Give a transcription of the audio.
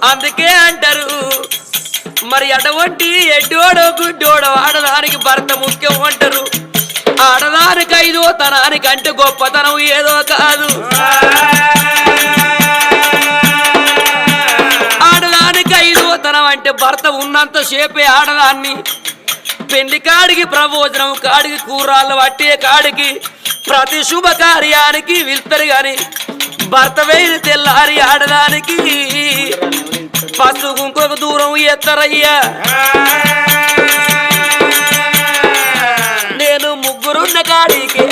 అందుకే అంటారు మరి అటువంటి ఎడ్డోడో గుడ్డోడో ఆడదానికి భర్త ముఖ్యం అంటారు. ఆడదానికి ఐదో తనానికి అంటే గొప్పతనం ఏదో కాదు. ఆడదానికి ఐదో తనం అంటే భర్త ఉన్నంత సేపే ఆడదాన్ని పెళ్లి కాడికి ప్రబోజనం కాడికి కూరాళ్ళు పట్టే కాడికి ప్రతి శుభకార్యానికి వెళ్తారు గాని భర్త వేలు తెల్లారి ఆడదానికి పసుపు ఇంకొక దూరం ఎత్తరయ్యా. నేను ముగ్గురున్న కాడికి